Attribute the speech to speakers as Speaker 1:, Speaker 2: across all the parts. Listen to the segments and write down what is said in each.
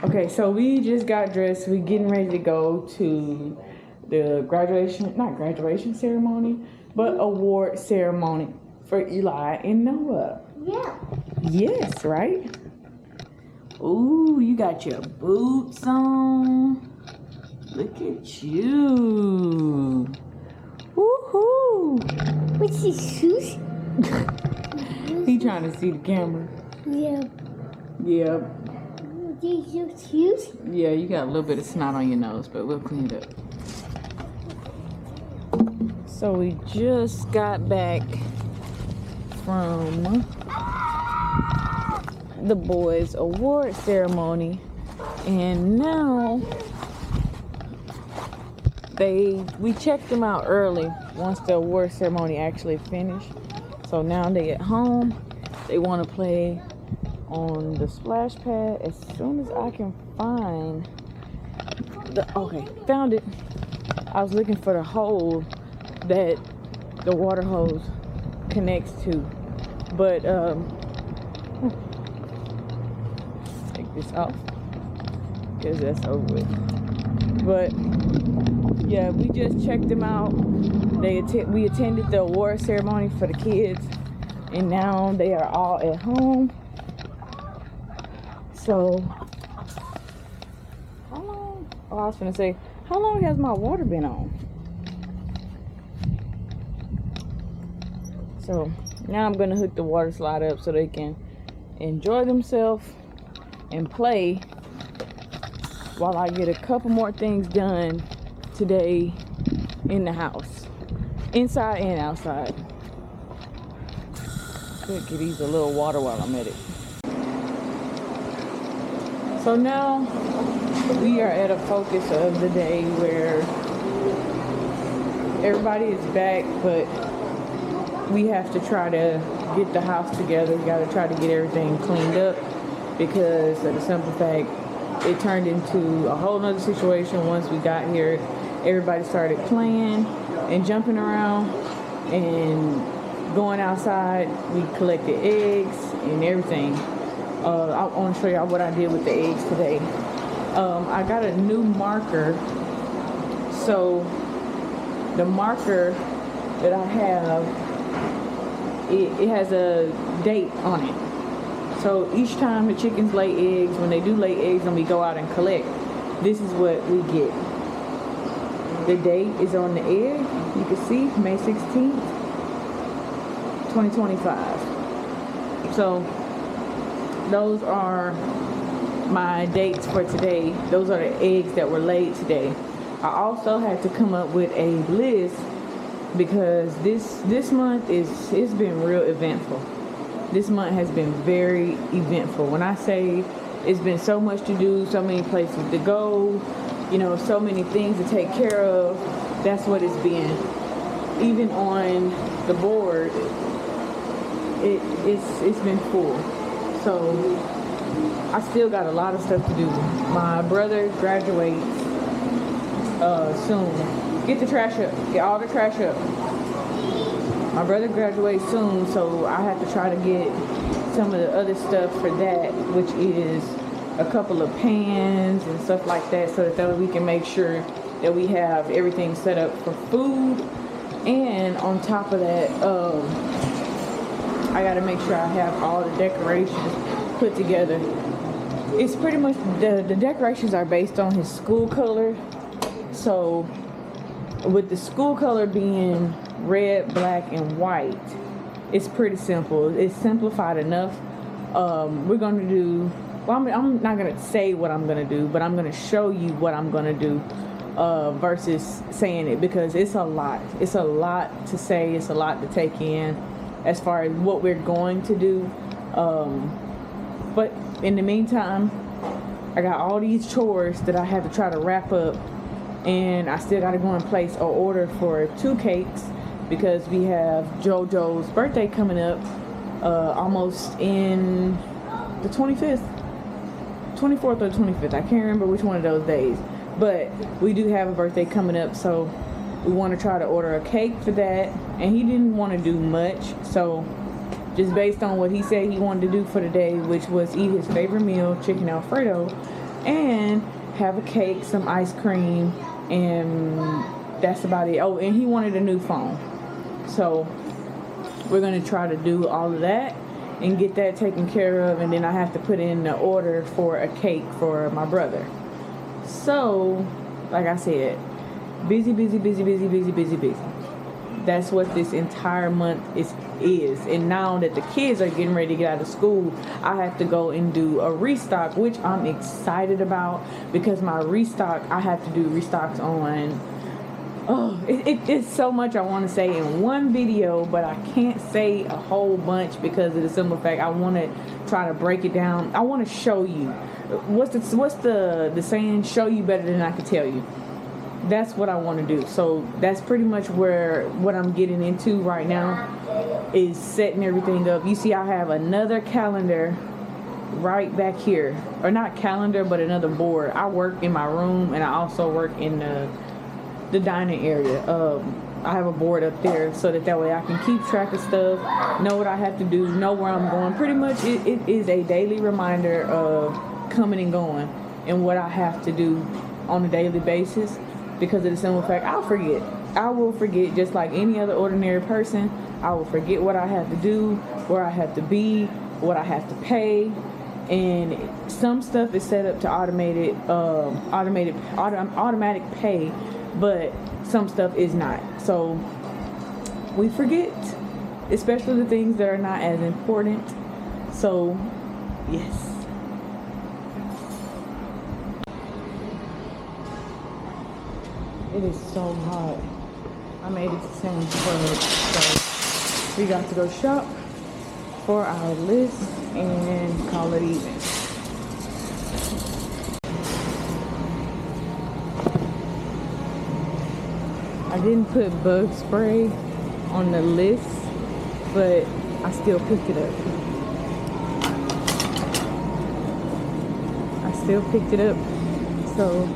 Speaker 1: Okay, so we just got dressed. We getting ready to go to the not graduation ceremony, but award ceremony for Eli and Noah.
Speaker 2: Yeah.
Speaker 1: Yes, right? Ooh, you got your boots on. Look at you. Woohoo!
Speaker 2: What's his shoes?
Speaker 1: He trying to see the camera.
Speaker 2: Yeah.
Speaker 1: Yeah.
Speaker 2: These your shoes?
Speaker 1: Yeah, you got a little bit of snot on your nose, but we'll clean it up. So we just got back from the boys' award ceremony, and now we checked them out early once the award ceremony actually finished. So now they at home. They want to play on the splash pad as soon as I can find found it. I was looking for the hole that the water hose connects to, but take this off because that's over with. But yeah, we just checked them out. We attended the award ceremony for the kids, and now they are all at home. So, how long? Oh, I was gonna say, how long has my water been on? So now I'm gonna hook the water slide up so they can enjoy themselves and play while I get a couple more things done today in the house, inside and outside. Could get these a little water while I'm at it. So now we are at a focus of the day where everybody is back, but we have to try to get the house together. We got to try to get everything cleaned up because of the simple fact it turned into a whole nother situation once we got here. Everybody started playing and jumping around and going outside. We collected eggs and everything. I want to show y'all what I did with the eggs today. I got a new marker. So the marker that I have, it has a date on it. So each time the chickens lay eggs, when they do lay eggs and we go out and collect, this is what we get. The date is on the egg. You can see May 16th, 2025. So those are my dates for today. Those are the eggs that were laid today. I also had to come up with a list because this month it's been real eventful. This month has been very eventful. When I say it's been so much to do, so many places to go, so many things to take care of, that's what it's been. Even on the board, it's been full. So I still got a lot of stuff to do. My brother graduates soon. Get the trash up. Get all the trash up. My brother graduates soon, so I have to try to get some of the other stuff for that, which is a couple of pans and stuff like that, so that we can make sure that we have everything set up for food. And on top of that, I gotta make sure I have all the decorations put together. It's pretty much, the decorations are based on his school color. So with the school color being red, black, and white, it's pretty simple. It's simplified enough. We're gonna do, I'm not gonna say what I'm gonna do, but I'm gonna show you what I'm gonna do versus saying it, because it's a lot. It's a lot to say. It's a lot to take in as far as what we're going to do. But in the meantime, I got all these chores that I have to try to wrap up, and I still got to go and place an order for 2 cakes because we have JoJo's birthday coming up almost in the 25th, 24th or 25th. I can't remember which one of those days, but we do have a birthday coming up, so we want to try to order a cake for that. And he didn't want to do much, so just based on what he said he wanted to do for the day, which was eat his favorite meal, chicken Alfredo, and have a cake, some ice cream, and that's about it. Oh, and he wanted a new phone. So we're gonna try to do all of that and get that taken care of, and then I have to put in the order for a cake for my brother. So, like I said, busy. That's what this entire month is. And now that the kids are getting ready to get out of school, I have to go and do a restock, which I'm excited about, because my restock, I have to do restocks on, it's so much I want to say in one video, but I can't say a whole bunch because of the simple fact I want to try to break it down. I want to show you what's the saying, show you better than I can tell you. That's what I want to do. So that's pretty much what I'm getting into right now, is setting everything up. You see, I have another calendar right back here, or not calendar, but another board. I work in my room, and I also work in the dining area. I have a board up there so that way I can keep track of stuff, know what I have to do, know where I'm going. Pretty much it is a daily reminder of coming and going and what I have to do on a daily basis, because of the simple fact I will forget just like any other ordinary person. I will forget what I have to do, where I have to be, what I have to pay, and some stuff is set up to automatic pay, but some stuff is not. So we forget, especially the things that are not as important. So yes. It is so hot. I made it to Sam's Club, so we got to go shop for our list and call it even. I didn't put bug spray on the list, but I still picked it up. So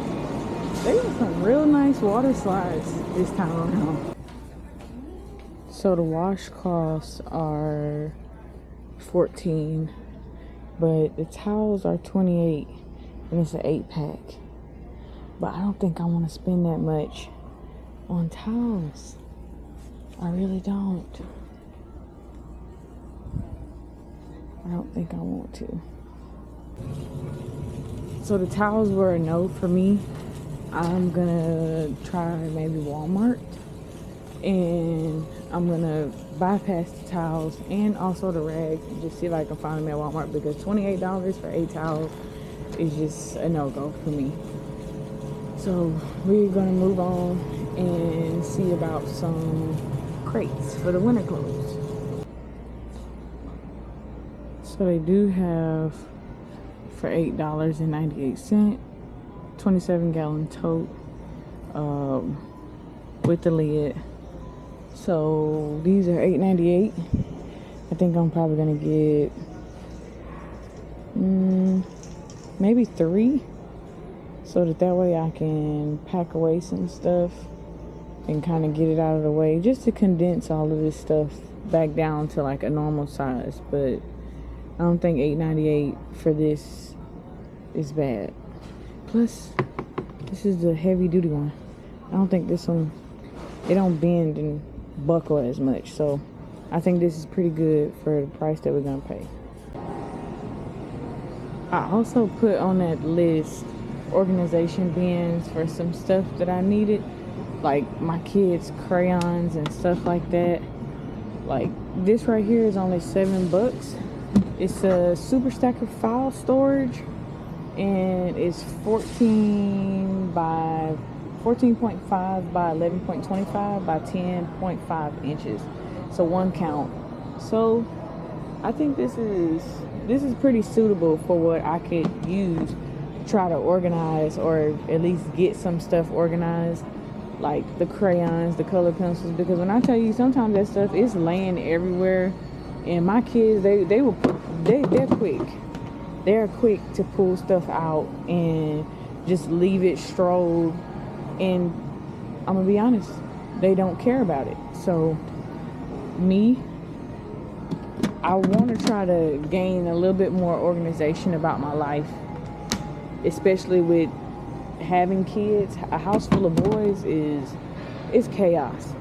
Speaker 1: they got some real nice water slides this time around. So the washcloths are $14, but the towels are $28, and it's an 8-pack. But I don't think I want to spend that much on towels. I really don't. I don't think I want to. So the towels were a no for me. I'm gonna try maybe Wal-mart, and I'm gonna bypass the towels and also the rags and just see if I can find them at Walmart, because $28 for 8 towels is just a no-go for me. So we're gonna move on and see about some crates for the winter clothes. So they do have for $8.98 27-gallon tote with the lid. So these are $8.98. I think I'm probably gonna get maybe 3, so that way I can pack away some stuff and kind of get it out of the way, just to condense all of this stuff back down to like a normal size. But I don't think $8.98 for this is bad. Plus, this is the heavy duty one. I don't think this one, it don't bend and buckle as much. So I think this is pretty good for the price that we're gonna pay. I also put on that list organization bins for some stuff that I needed, like my kids' crayons and stuff like that. Like this right here is only $7. It's a super stacker file storage, and it's 14.5 by 11.25 by 10.5 inches. So 1 count. So I think this is pretty suitable for what I could use to try to organize, or at least get some stuff organized, like the crayons, the color pencils, because when I tell you, sometimes that stuff is laying everywhere, and my kids, they're quick. They're quick to pull stuff out and just leave it strolled, and I'm gonna be honest, they don't care about it. So me, I want to try to gain a little bit more organization about my life, especially with having kids. A house full of boys is chaos.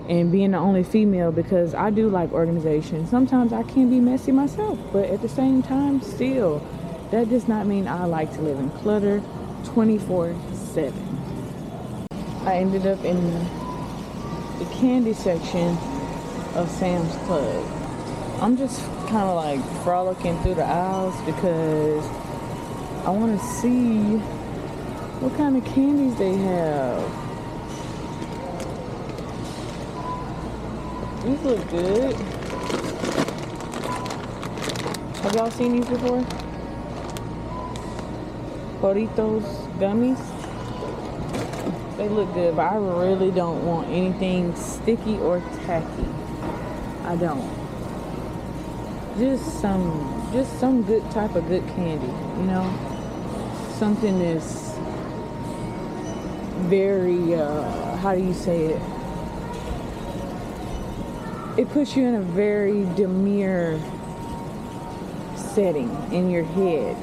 Speaker 1: And being the only female, because I do like organization, sometimes I can be messy myself, but at the same time, still, that does not mean I like to live in clutter 24/7. I ended up in the candy section of Sam's Club. I'm just kind of like frolicking through the aisles because I want to see what kind of candies they have. These look good. Have y'all seen these before? Burritos gummies. They look good, but I really don't want anything sticky or tacky. I don't. Just some good type of good candy, you know? Something that's very, how do you say it? It puts you in a very demure setting in your head.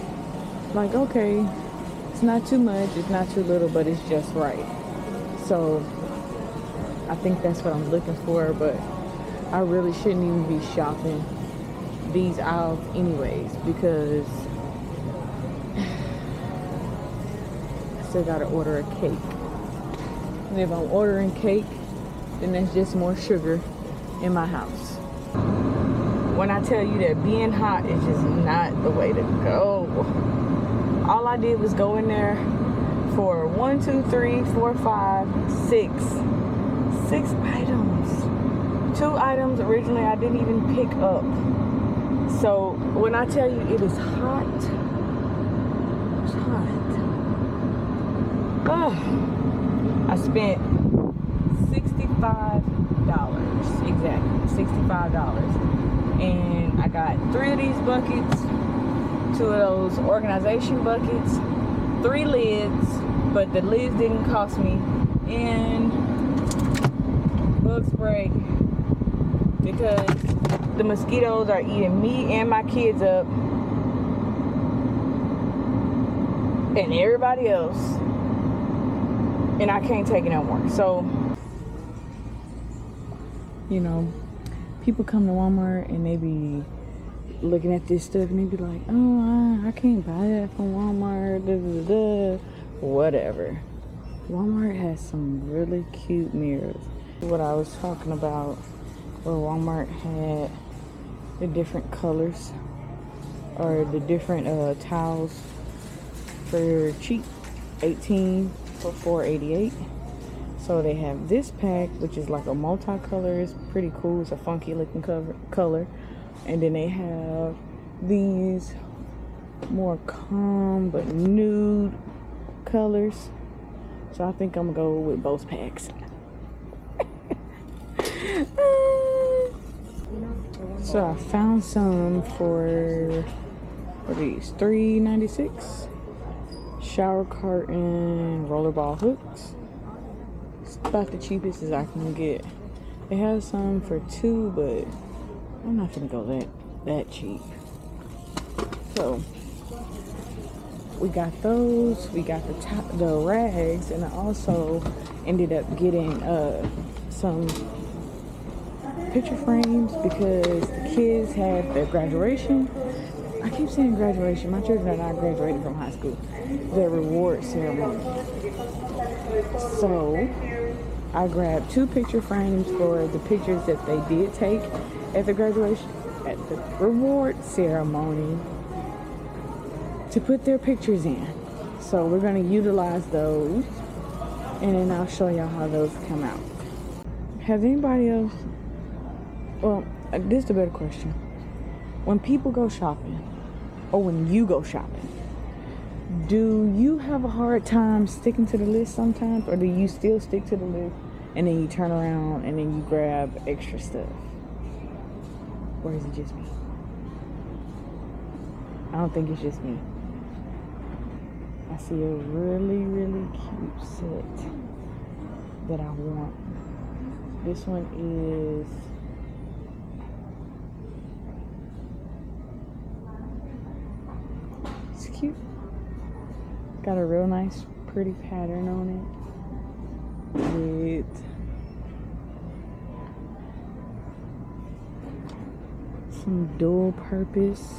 Speaker 1: Like, okay, it's not too much, it's not too little, but it's just right. So I think that's what I'm looking for, but I really shouldn't even be shopping these aisles anyways, because I still gotta order a cake. And if I'm ordering cake, then that's just more sugar in my house. When I tell you that being hot is just not the way to go. All I did was go in there for 1, 2, 3, 4, 5, 6 items. 2 items originally I didn't even pick up. So when I tell you it is hot, it's hot. I spent $65. Exactly, $65. And I got 3 of these buckets, 2 of those organization buckets, 3 lids, but the lids didn't cost me, and bug spray, because the mosquitoes are eating me and my kids up and everybody else, and I can't take it no more. So, you know, people come to Walmart and they be looking at this stuff and they be like, oh, I can't buy that from Walmart, whatever. Walmart has some really cute mirrors. What I was talking about, where Walmart had the different colors or the different towels for cheap, 18 for $4.88. So they have this pack, which is like a multicolor. It's pretty cool. It's a funky looking color. And then they have these more calm but nude colors. So I think I'm gonna go with both packs. So I found some for, what are these, $3.96. Shower curtain, rollerball hooks. It's about the cheapest as I can get. They have some for $2, but I'm not gonna go that cheap. So we got those. We got the rags, and I also ended up getting some picture frames because the kids had their graduation. I keep saying graduation. My children are not graduating from high school. Their reward ceremony. So I grabbed 2 picture frames for the pictures that they did take at the graduation, at the reward ceremony, to put their pictures in. So we're going to utilize those, and then I'll show y'all how those come out. Has anybody else, well, this is a better question. When people go shopping, or when you go shopping, do you have a hard time sticking to the list sometimes, or do you still stick to the list and then you turn around and then you grab extra stuff? Or is it just me? I don't think it's just me. I see a really, really cute set that I want. This one is cute. Got a real nice, pretty pattern on it with some dual purpose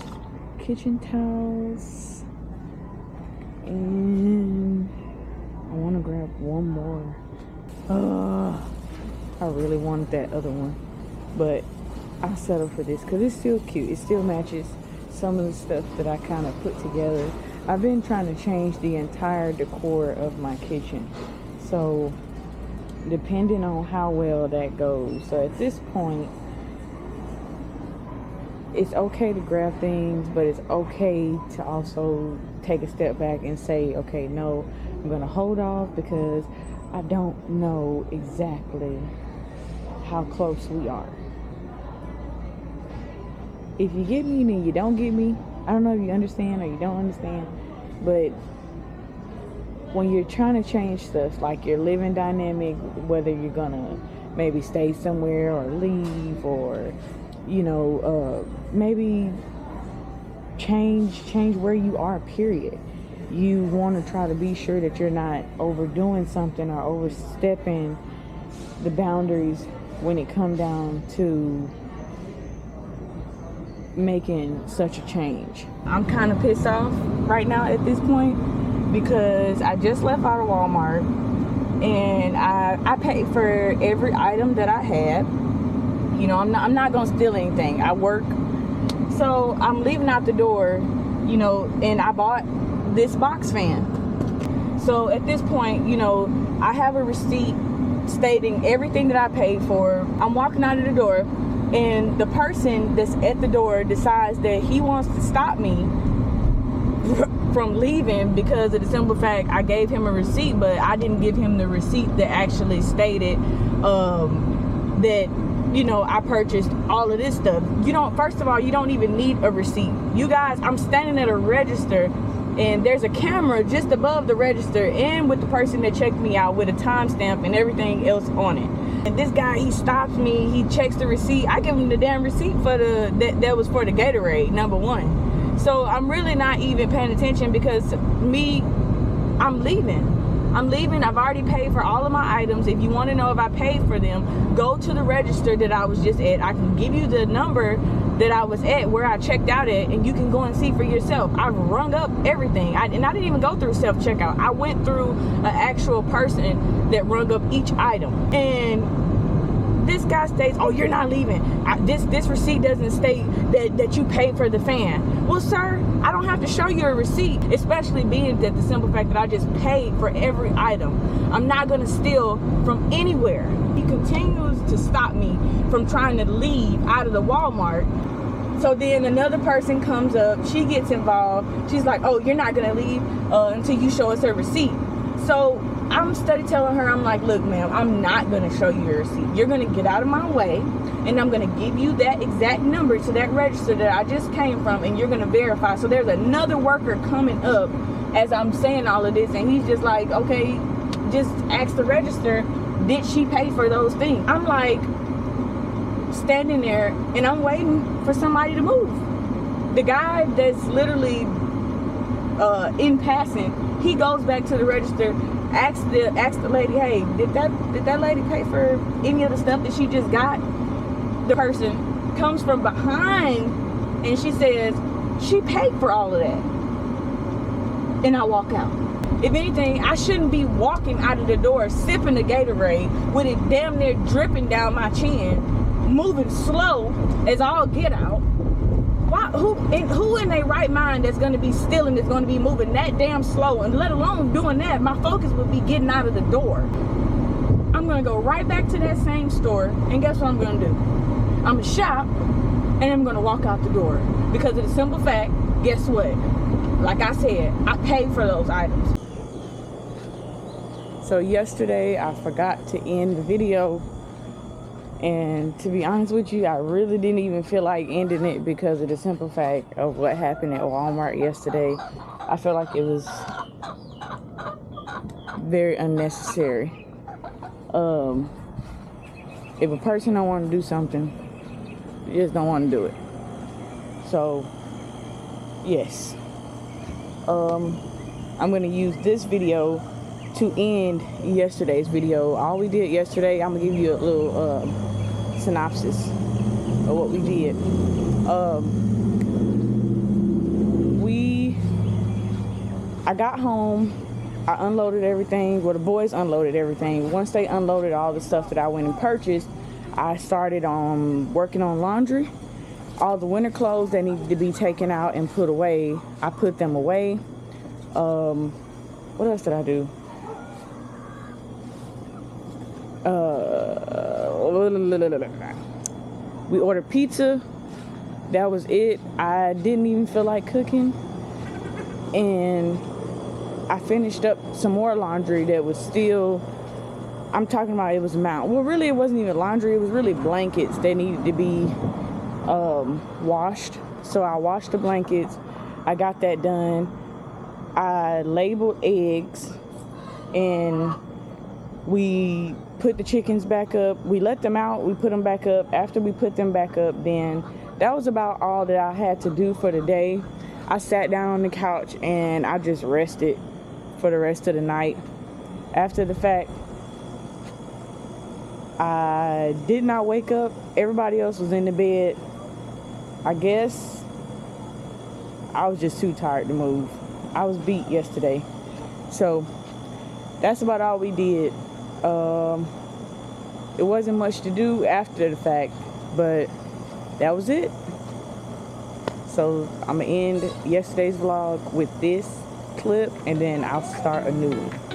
Speaker 1: kitchen towels. And I want to grab one more. I really wanted that other one, but I settled for this because it's still cute. It still matches some of the stuff that I kind of put together. I've been trying to change the entire decor of my kitchen, so depending on how well that goes. So at this point, it's okay to grab things, but it's okay to also take a step back and say, okay, no, I'm gonna hold off because I don't know exactly how close we are. If you get me, then you don't get me. I don't know if you understand or you don't understand, but when you're trying to change stuff, like your living dynamic, whether you're gonna maybe stay somewhere or leave, or you know, maybe change where you are, period. You want to try to be sure that you're not overdoing something or overstepping the boundaries when it comes down to making such a change. I'm kind of pissed off right now at this point because I just left out of Walmart and I paid for every item that I had. You know, I'm not gonna steal anything. I work, so I'm leaving out the door, you know, and I bought this box fan. So at this point, you know, I have a receipt stating everything that I paid for. I'm walking out of the door, and the person that's at the door decides that he wants to stop me from leaving because of the simple fact I gave him a receipt, but I didn't give him the receipt that actually stated that, you know, I purchased all of this stuff. You don't, first of all, you don't even need a receipt. You guys, I'm standing at a register and there's a camera just above the register and with the person that checked me out with a timestamp and everything else on it. And this guy, he stops me, he checks the receipt. I give him the damn receipt for that was for the Gatorade, number one. So I'm really not even paying attention because I'm leaving. I've already paid for all of my items. If you want to know if I paid for them, go to the register that I was just at. I can give you the number that I was at, where I checked out at, and you can go and see for yourself. I've rung up everything. And I didn't even go through self-checkout. I went through an actual person that rung up each item. And this guy states, oh, you're not leaving. This receipt doesn't state that you paid for the fan. Well, sir, I don't have to show you a receipt, especially being that the simple fact that I just paid for every item. I'm not gonna steal from anywhere. He continues to stop me from trying to leave out of the Walmart. So then another person comes up, she gets involved. She's like, oh, you're not gonna leave until you show us a receipt. So I'm steady telling her, I'm like, look, ma'am, I'm not gonna show you your receipt. You're gonna get out of my way, and I'm gonna give you that exact number to that register that I just came from, and you're gonna verify. So there's another worker coming up as I'm saying all of this, and he's just like, okay, just ask the register, did she pay for those things? I'm like standing there, and I'm waiting for somebody to move. The guy that's literally in passing, he goes back to the register, asks the lady, hey, did that lady pay for any of the stuff that she just got? The person comes from behind and she says she paid for all of that, and I walk out. If anything, I shouldn't be walking out of the door sipping the Gatorade with it damn near dripping down my chin, moving slow as all get out. Why, who in their right mind that's going to be stealing, that's going to be moving that damn slow, and let alone doing that, my focus would be getting out of the door. I'm going to go right back to that same store, and guess what I'm going to do? I'm going to shop, and I'm going to walk out the door. Because of the simple fact, guess what? Like I said, I paid for those items. So yesterday, I forgot to end the video. And to be honest with you, I really didn't even feel like ending it because of the simple fact of what happened at Walmart yesterday. I felt like it was very unnecessary. If a person don't want to do something, they just don't want to do it. So, yes. I'm gonna use this video to end yesterday's video. All we did yesterday, I'm gonna give you a little synopsis of what we did. I got home, I unloaded everything. Well, the boys unloaded everything. Once they unloaded all the stuff that I went and purchased, I started working on laundry. All the winter clothes that needed to be taken out and put away, I put them away. What else did I do? We ordered pizza. That was it. I didn't even feel like cooking. And I finished up some more laundry that was still, I'm talking about, it was a mountain. Well, really, it wasn't even laundry. It was really blankets that needed to be washed. So I washed the blankets. I got that done. I labeled eggs, and we put the chickens back up. We let them out. We put them back up. After we put them back up, then that was about all that I had to do for the day. I sat down on the couch and I just rested for the rest of the night. After the fact, I did not wake up. Everybody else was in the bed. I guess I was just too tired to move. I was beat yesterday. So that's about all we did. It wasn't much to do after the fact, but that was it. So I'm gonna end yesterday's vlog with this clip, and then I'll start a new one.